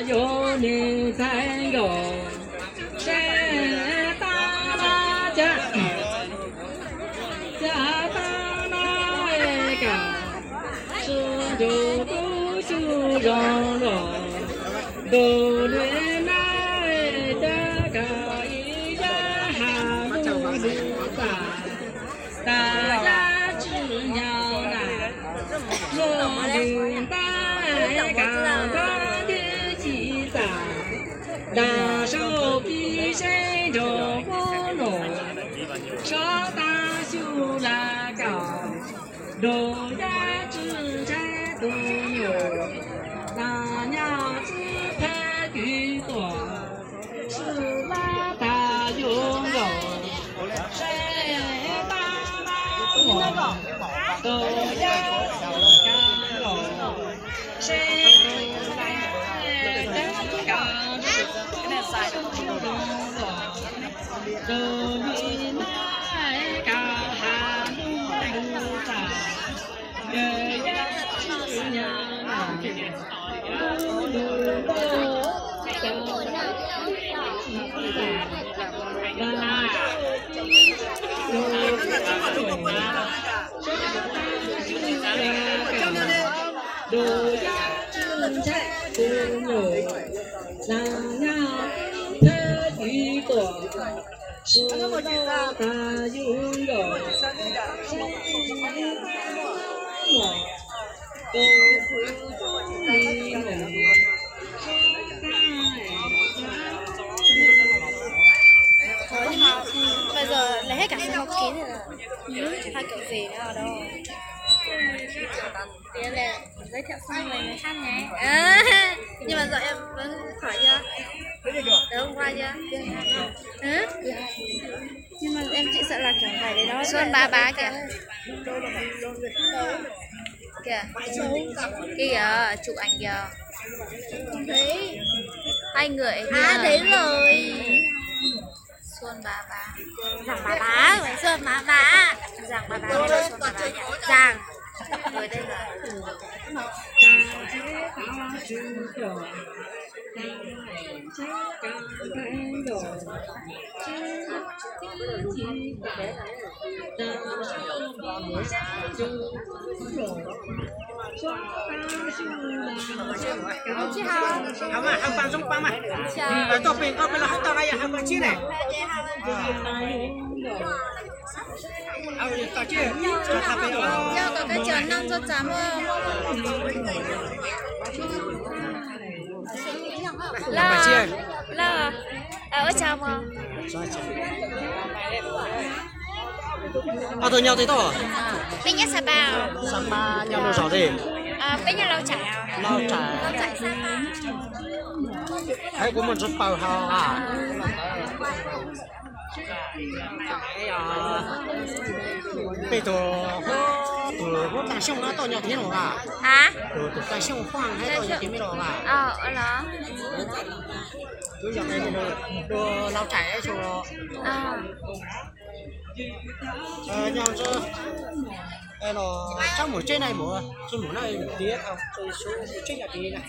有你才有谁大拉家家大拉一个是就不就让了都对那的个一家还不如吧大家只要来若明白刚刚的记载大手比谁中火龙手大修来高龙牙之柴多牛大鸟子排鱼多是拉大拥有谁大拉我都要干喽谁都你来高哈路上，月月之娘啊，路路都路呀，真才不牛，那呀，特许多。是老大拥有，谁我都不理我。Bây giờ lấy hết cả số học kín rồi, hai kiểu gì nữa ở đâu? Tiến lên giới thiệu xong rồi người khác nhé. Nhưng mà giờ em vẫn khỏi chưa? Tới hôm qua chưa? Ừ? Nhưng mà em chỉ sợ là kiểu phải đến đó. Xuân ba kìa. Kìa. Kìa, chụp ảnh kìa. Đấy. Hai người. À, đấy rồi. Xuân ba. Giàng ba. Xuân ba. Giàng ba. Xuân ba. Giàng. Rồi đây là chị Hồng. Hồng à, Hồng bằng sông băng mà. Tôi bình có phải là Hồng tao đây Hồng bằng chi này. Tao chi. Cho có cái chén năng cho chấm là ở trong không? Tôi nhau thế thôi. Bên nhà Sapa. Sapa nhau được rõ gì? Bên nhà Lao Chải à? Lao Chải Sapa. Hay có một chút bào hào à? Bây giờ có tăng sông nó tôi nhau thế nào à? Hả? Tôi tăng sông khoang hay tôi nhau thế nào à? Ở đó. Tôi giờ này tôi Lao Chải cho nhau chứ em nó trong một trên này một trên một này một tí không tôi số trên nhà tí này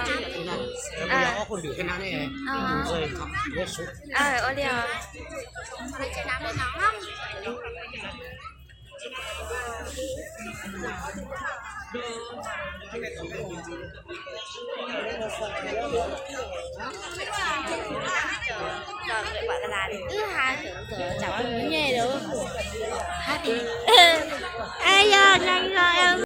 trên nhà tí này bây giờ có con biểu cái nào này rồi học biết số ở đây trên đám lên nóng lắm rồi người bạn là cứ hai chẳng ăn nhẹ đâu hát đi ai giờ nhanh rồi em